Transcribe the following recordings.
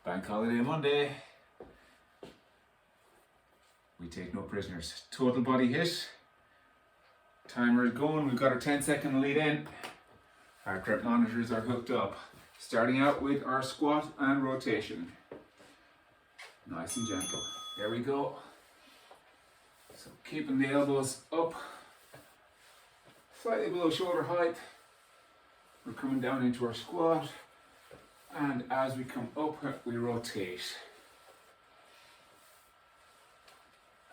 Bank holiday Monday. We take no prisoners. Total body hit. Timer is going. We've got our 10-second lead in. Heart rate monitors are hooked up. Starting out with our squat and rotation. Nice and gentle. There we go. So keeping the elbows up, slightly below shoulder height. We're coming down into our squat. And as we come up, we rotate.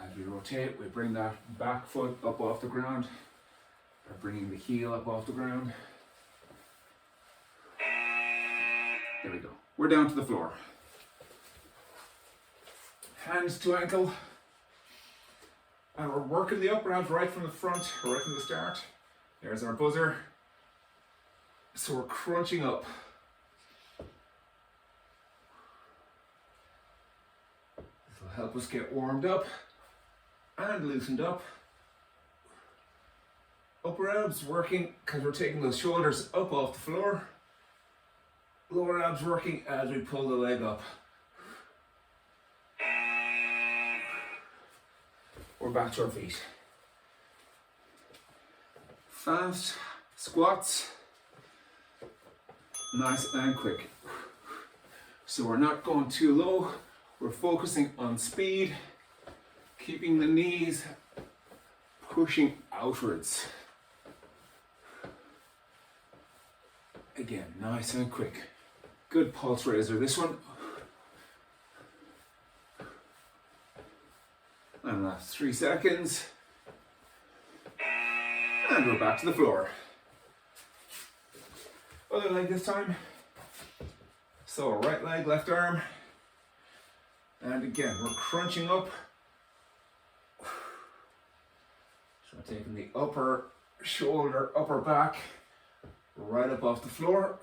As we rotate, we bring that back foot up off the ground. Or bringing the heel up off the ground. There we go. We're down to the floor. Hands to ankle. And we're working the upper abs right from the front, right from the start. There's our buzzer. So we're crunching up. This will help us get warmed up and loosened up. Upper abs working because we're taking those shoulders up off the floor. Lower abs working as we pull the leg up. We're back to our feet. Fast squats. Nice and quick. So we're not going too low. We're focusing on speed. Keeping the knees pushing outwards. Again, nice and quick. Good pulse raiser, this one. And last 3 seconds. And we're back to the floor. Other leg this time. So right leg, left arm. And again, we're crunching up. So we're taking the upper shoulder, upper back, right up off the floor.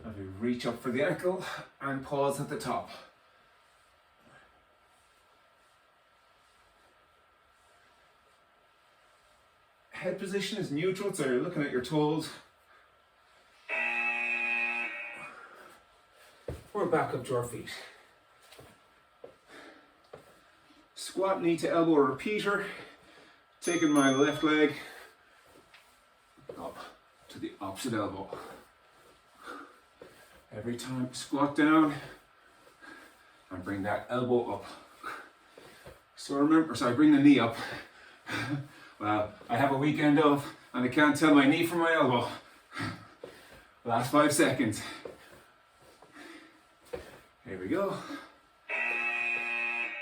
And we reach up for the ankle and pause at the top. Head position is neutral, so you're looking at your toes. We're back up to our feet. Squat knee to elbow repeater. Taking my left leg up to the opposite elbow. Every time squat down and bring that elbow up. So remember, bring the knee up. Well, I have a weekend off and I can't tell my knee from my elbow. Last 5 seconds. Here we go.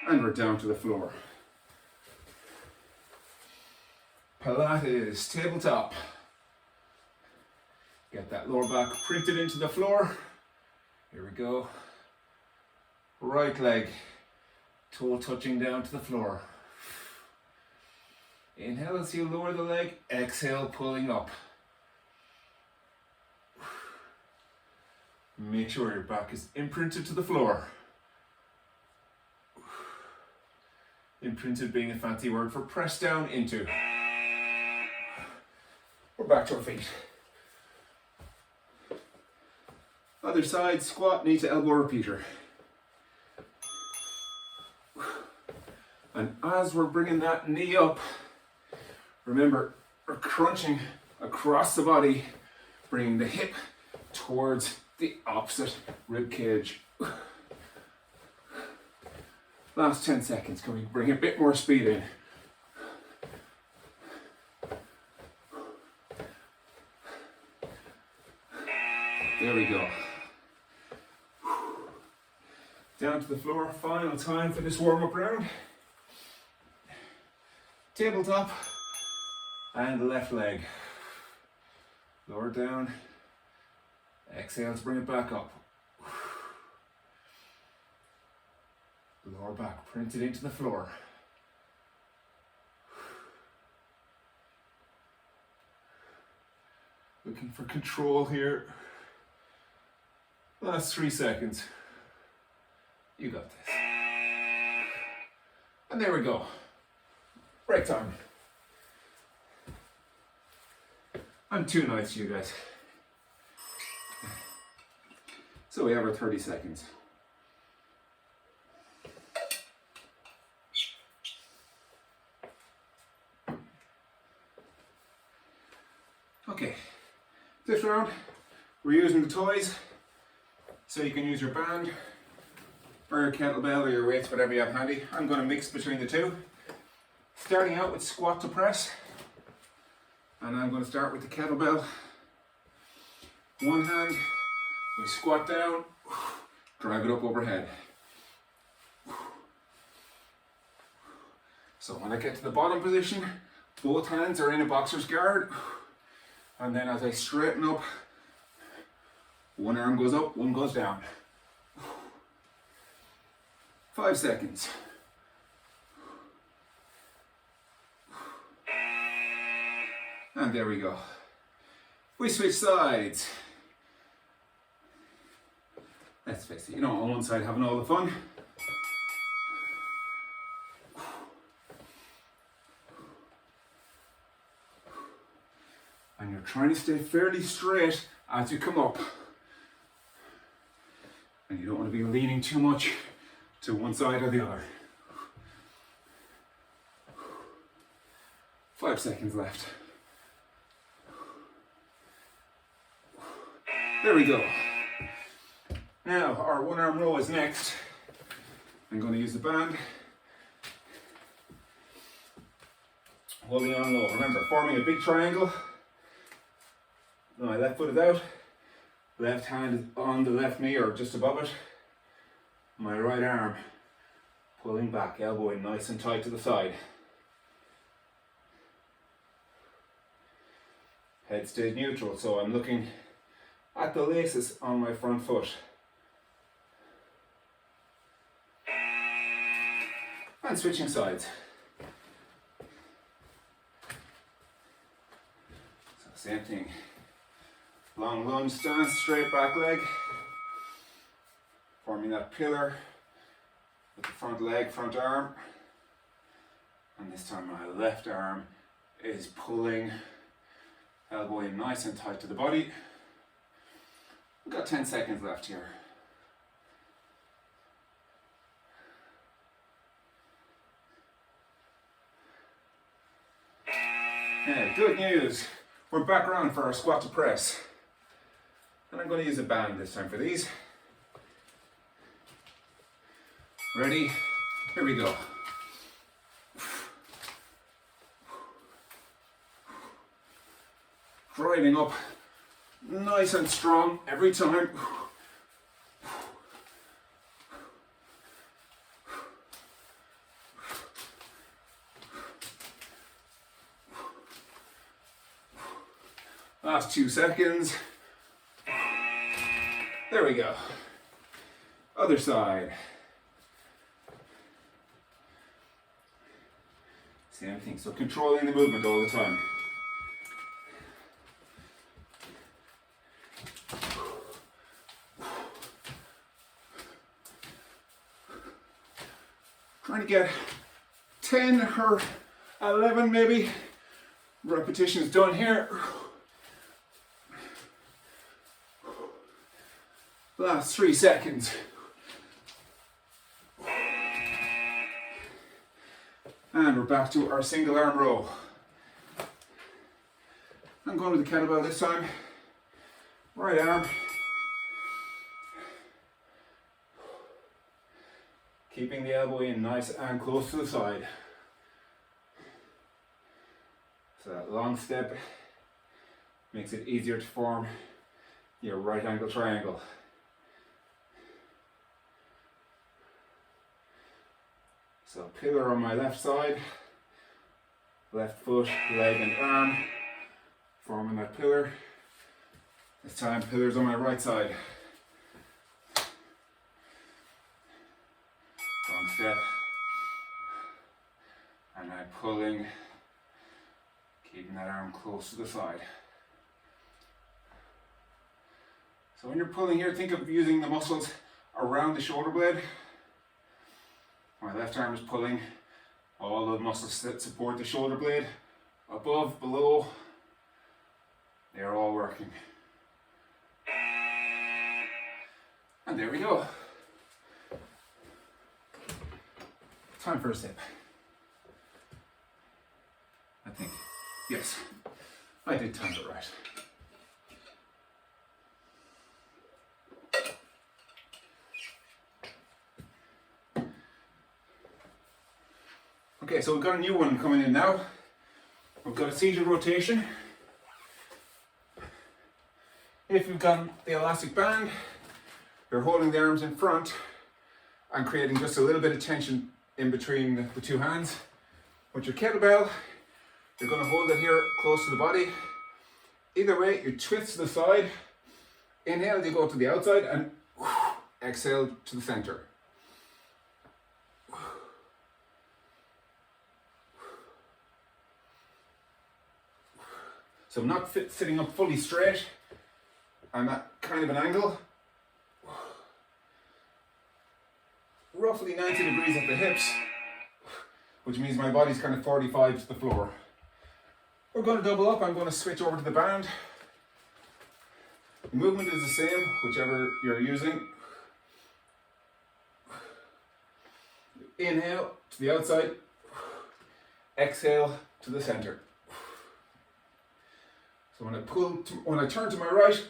And we're down to the floor. Pilates, tabletop. Get that lower back printed into the floor. Here we go. Right leg, toe touching down to the floor. Inhale as you lower the leg, exhale pulling up. Make sure your back is imprinted to the floor. Imprinted being a fancy word for press down into. We're back to our feet. Other side, squat, knee to elbow repeater. And as we're bringing that knee up, remember, we're crunching across the body, bringing the hip towards the opposite rib cage. Last 10 seconds, can we bring a bit more speed in? There we go. Down to the floor, final time for this warm-up round. Tabletop and left leg. Lower down. Exhale to bring it back up. Lower back printed into the floor. Looking for control here. Last 3 seconds. You got this. And there we go. Break time. I'm too nice to you guys. So we have our 30 seconds. Okay, this round we're using the toys, so you can use your band or your kettlebell or your weights, whatever you have handy. I'm going to mix between the two. Starting out with squat to press, and I'm going to start with the kettlebell. One hand, we squat down, drive it up overhead. So when I get to the bottom position, both hands are in a boxer's guard, and then as I straighten up, one arm goes up, one goes down. 5 seconds. And there we go. We switch sides. Let's face it, you know, on one side having all the fun. And you're trying to stay fairly straight as you come up. And you don't want to be leaning too much to one side or the other. 5 seconds left. There we go. Now our one arm row is next. I'm going to use the band. Holding on low. Remember, forming a big triangle. My left foot is out. Left hand is on the left knee or just above it. My right arm pulling back, elbow in nice and tight to the side. Head stays neutral, so I'm looking at the laces on my front foot. And switching sides. So same thing. Long lunge stance, straight back leg. Forming that pillar with the front leg, front arm. And this time my left arm is pulling, elbow in nice and tight to the body. We've got 10 seconds left here. Yeah, good news. We're back around for our squat to press. And I'm going to use a band this time for these. Ready? Here we go. Driving up nice and strong every time. Last 2 seconds. There we go. Other side. Same thing, so controlling the movement all the time. Trying to get 10 or 11 maybe repetitions done here. Last 3 seconds. And we're back to our single arm row. I'm going with the kettlebell this time. Right arm. Keeping the elbow in nice and close to the side. So that long step makes it easier to form your right angle triangle. So pillar on my left side, left foot, leg and arm, forming that pillar. This time pillars on my right side. Long step. And I'm pulling, keeping that arm close to the side. So when you're pulling here, think of using the muscles around the shoulder blade. My left arm is pulling all the muscles that support the shoulder blade, above, below, they're all working. And there we go. Time for a sip. I think. Yes, I did time it right. Okay, so we've got a new one coming in now. We've got a seated rotation. If you've got the elastic band, you're holding the arms in front and creating just a little bit of tension in between the two hands. With your kettlebell, you're going to hold it here close to the body. Either way, you twist to the side. Inhale, you go to the outside, and exhale to the center. So I'm not sitting up fully straight. I'm at kind of an angle. Roughly 90 degrees at the hips, which means my body's kind of 45 to the floor. We're going to double up. I'm going to switch over to the band. The movement is the same, whichever you're using. Inhale to the outside. Exhale to the center. So when I turn to my right,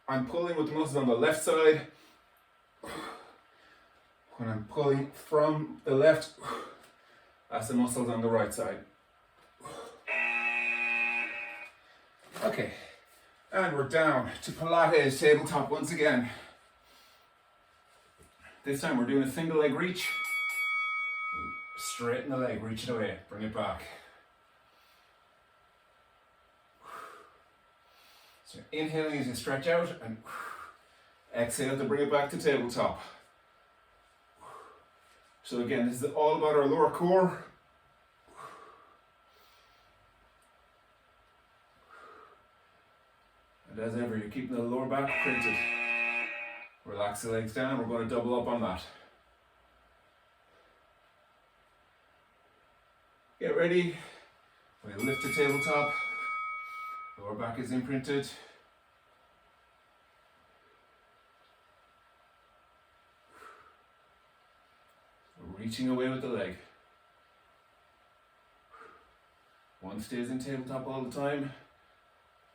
I'm pulling with the muscles on the left side. When I'm pulling from the left, that's the muscles on the right side. Okay, and we're down to Pilates tabletop once again. This time we're doing a single leg reach. Straighten the leg, reach it away, bring it back. So inhaling as you stretch out, and exhale to bring it back to tabletop. So again, this is all about our lower core. And as ever, you're keeping the lower back printed. Relax the legs down, we're going to double up on that. Get ready. We lift the tabletop. Lower back is imprinted. Reaching away with the leg. One stays in tabletop all the time.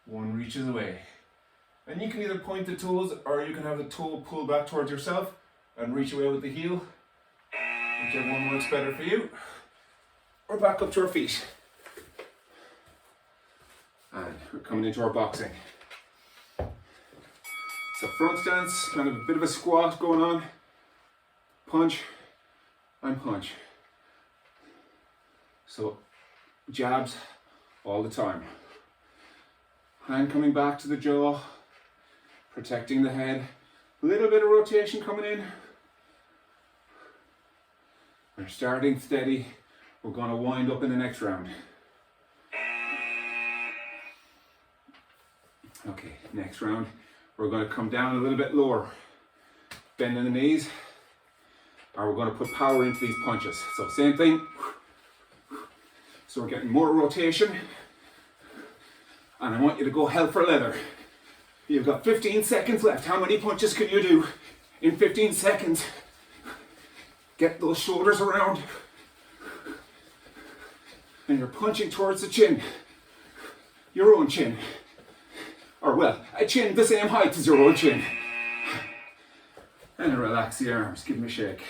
One reaches away. And you can either point the toes or you can have the toe pull back towards yourself and reach away with the heel. Whichever one works better for you. Or back up to our feet. And we're coming into our boxing. So front stance, kind of a bit of a squat going on. Punch and punch. So jabs all the time. Hand coming back to the jaw, protecting the head. A little bit of rotation coming in. We're starting steady. We're going to wind up in the next round. Okay, next round. We're going to come down a little bit lower. Bending the knees. Or we're going to put power into these punches. So same thing. So we're getting more rotation. And I want you to go hell for leather. You've got 15 seconds left. How many punches can you do in 15 seconds? Get those shoulders around. And you're punching towards the chin. Your own chin. Or well, a chin the same height as your own chin. And relax the arms, give them a shake.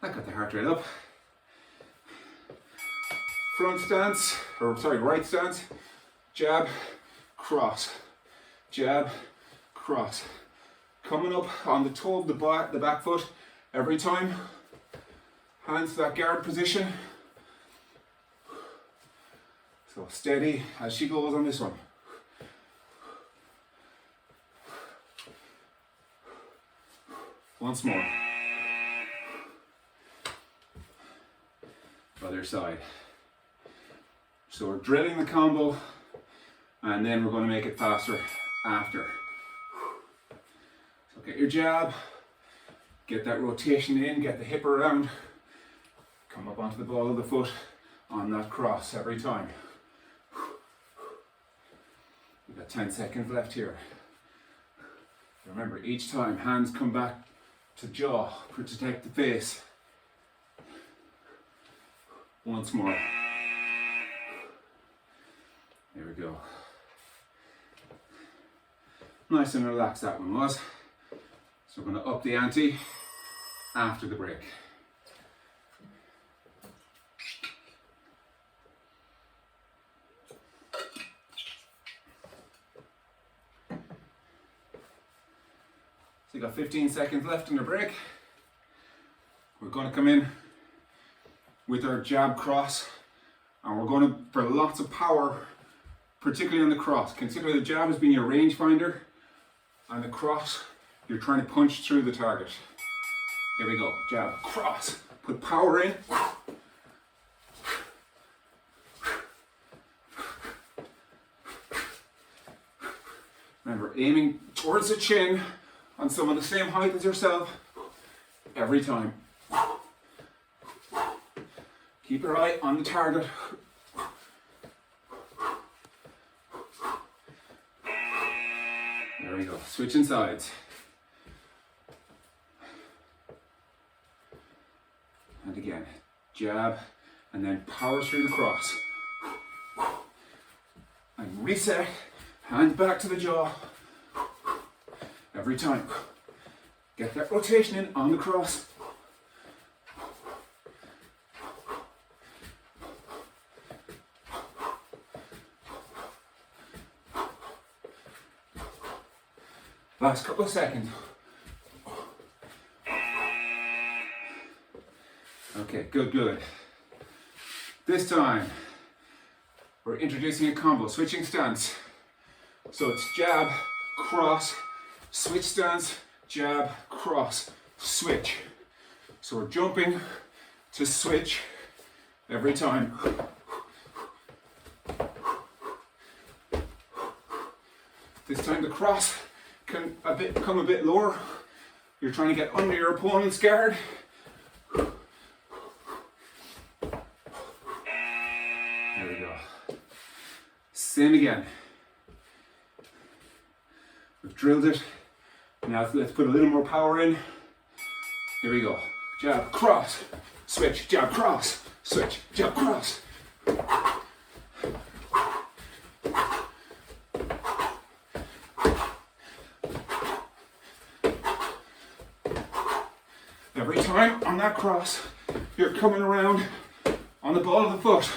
That got the heart rate up. Front stance, or sorry, right stance. Jab, cross. Jab, cross. Coming up on the toe of the back foot every time. Hands to that guard position. So steady as she goes on this one. Once more. Other side. So we're drilling the combo and then we're going to make it faster after. So get your jab, get that rotation in, get the hip around, come up onto the ball of the foot on that cross every time. We've got 10 seconds left here. Remember, each time hands come back to jaw, protect the face. Once more. There we go. Nice and relaxed that one was. So we're going to up the ante after the break. So you got 15 seconds left in the break. We're going to come in with our jab cross, and we're going to, for lots of power, particularly on the cross. Consider the jab as being your rangefinder, and the cross, you're trying to punch through the target. Here we go, jab, cross, put power in. Remember, aiming towards the chin on someone the same height as yourself every time. Keep your eye on the target. There we go, switching sides. And again, jab, and then power through the cross. And reset, hand back to the jaw. Every time. Get that rotation in on the cross. Last couple of seconds. Okay, good. This time, we're introducing a combo, switching stance. So it's jab, cross, switch stance, jab, cross, switch. So we're jumping to switch every time. This time the cross can come a bit lower. You're trying to get under your opponent's guard. There we go. Same again. We've drilled it. Now let's put a little more power in. Here we go. Jab, cross, switch, jab, cross, switch, jab, cross. Every time on that cross, you're coming around on the ball of the foot.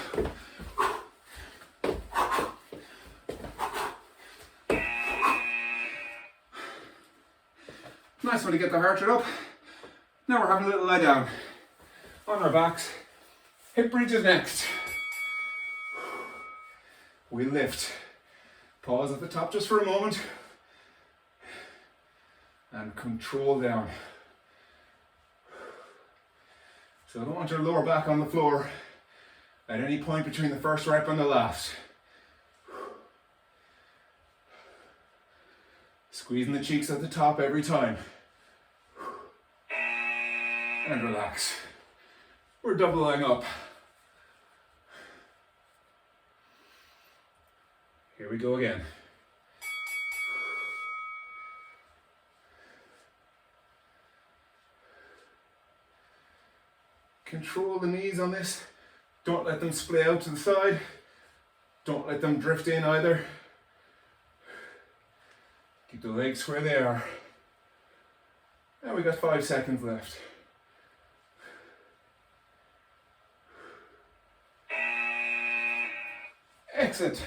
Nice one to get the heart rate up. Now we're having a little lie down on our backs. Hip bridges next. We lift. Pause at the top just for a moment. And control down. So I don't want your lower back on the floor at any point between the first rep and the last. Squeezing the cheeks at the top every time. And relax. We're doubling up. Here we go again. Control the knees on this. Don't let them splay out to the side. Don't let them drift in either. Keep the legs where they are. Now we got 5 seconds left. Excellent.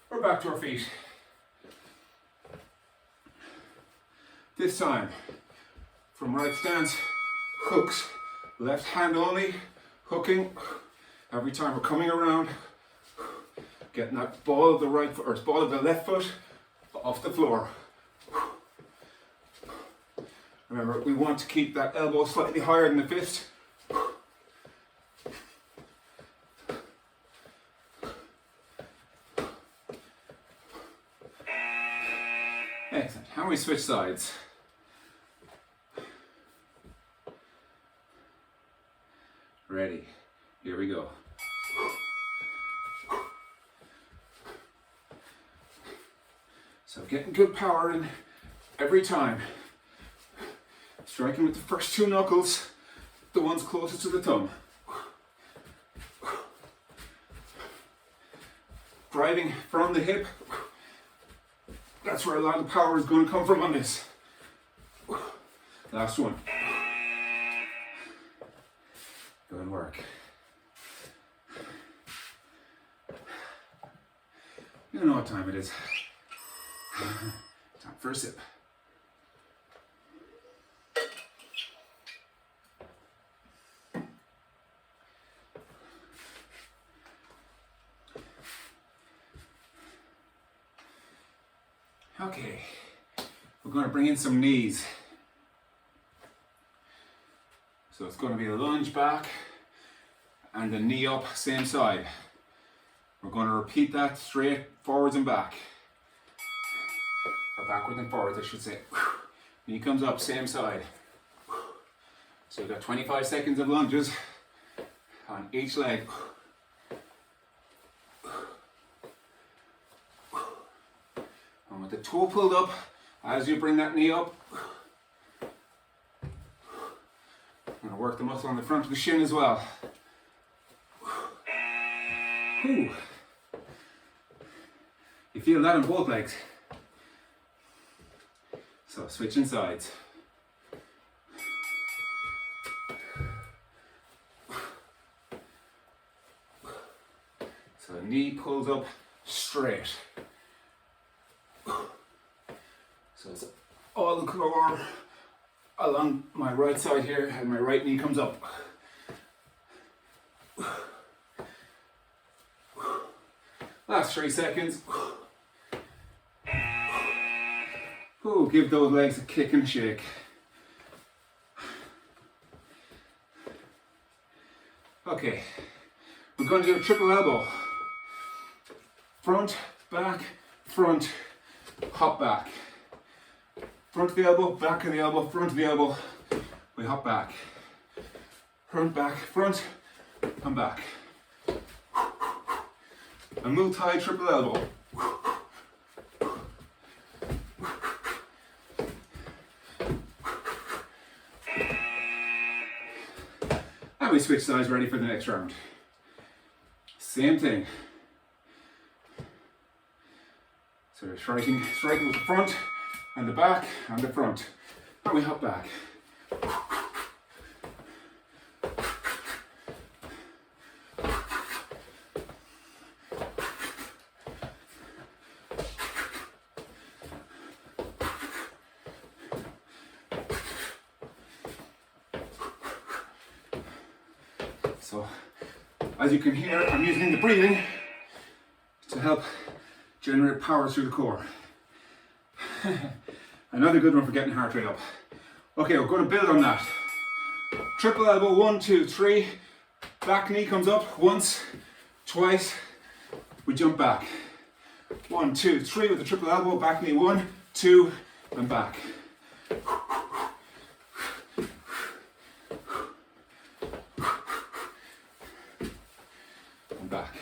We're back to our feet. This time, from right stance, hooks. Left hand only, hooking. Every time we're coming around, getting that ball of the right foot, or ball of the left foot off the floor. Remember, we want to keep that elbow slightly higher than the fist. Excellent. How we switch sides? Ready. Here we go. So getting good power in every time. Striking with the first two knuckles, the ones closest to the thumb. Driving from the hip. That's where a lot of the power is going to come from on this. Last one. Good work. You know what time it is. Time for a sip. Okay, we're going to bring in some knees. So it's going to be a lunge back and a knee up, same side. We're going to repeat that straight forwards and back. Or backwards and forwards, I should say. Knee comes up, same side. So we've got 25 seconds of lunges on each leg. And with the toe pulled up, as you bring that knee up, I'm going to work the muscle on the front of the shin as well. Whew. You feel that on both legs. So switching sides. So knee pulls up straight. So it's all the core along my right side here, and my right knee comes up. Last 3 seconds. Ooh, give those legs a kick and a shake. Okay, we're going to do a triple elbow. Front, back, front, hop back. Front of the elbow, back of the elbow, front of the elbow. We hop back. Front, back, front, and back. A multi triple elbow. And we switch sides, ready for the next round. Same thing. So we're striking with the front and the back and the front. And we hop back. So, as you can hear, I'm using the breathing to help generate power through the core. Another good one for getting heart rate up. Okay, we're going to build on that. Triple elbow, 1, 2, 3. Back knee comes up once, twice. We jump back. 1, 2, 3 with the triple elbow. Back knee, 1, 2, and back. And back.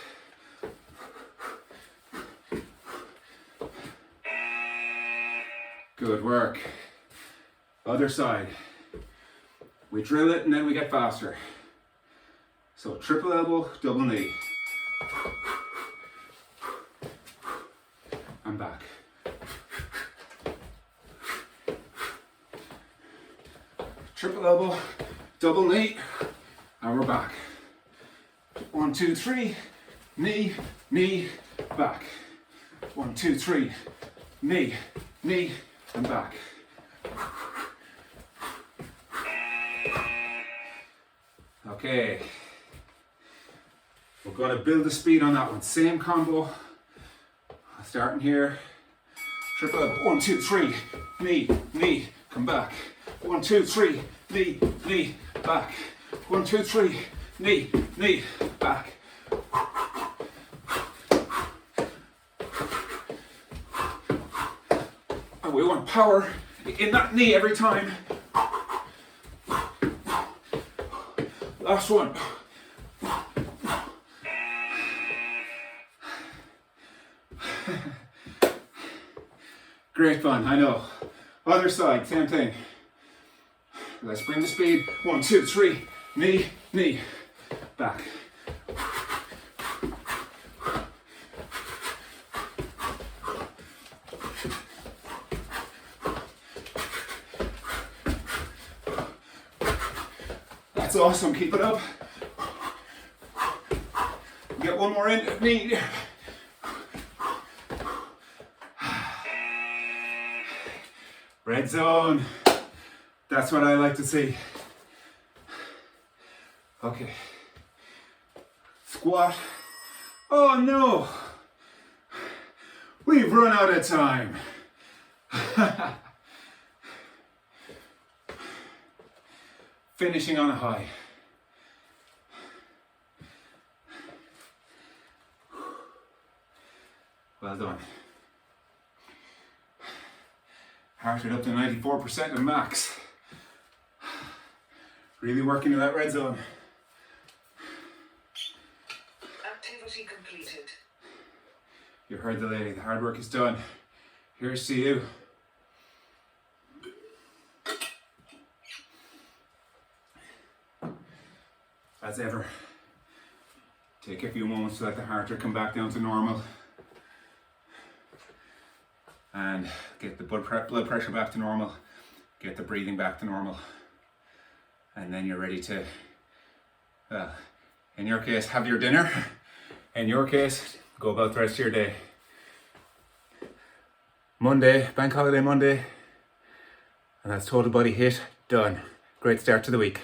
Good work. Other side. We drill it and then we get faster. So triple elbow, double knee. And back. Triple elbow, double knee, and we're back. 1, 2, 3, knee, knee, back. 1, 2, 3, knee, knee, and back. Okay, we're going to build the speed on that one. Same combo, starting here. Triple up, 1, 2, 3, knee, knee, come back. 1, 2, 3, knee, knee, back. 1, 2, 3, knee, knee, back. And we want power in that knee every time. Last one. Great fun, I know. Other side, same thing. Let's bring the speed. 1, 2, 3. Knee, knee. Back. That's awesome. Keep it up. Get one more in. Knee. Red zone. That's what I like to see. Okay. Squat. Oh no. We've run out of time. Finishing on a high. Well done. Heart rate up to 94% of max. Really working in that red zone. Activity completed. You heard the lady, the hard work is done. Here's to you. As ever, take a few moments to let the heart rate come back down to normal. And get the blood pressure back to normal. Get the breathing back to normal. And then you're ready to, in your case, have your dinner. In your case, go about the rest of your day. Monday, bank holiday Monday. And that's total body HIIT done. Great start to the week.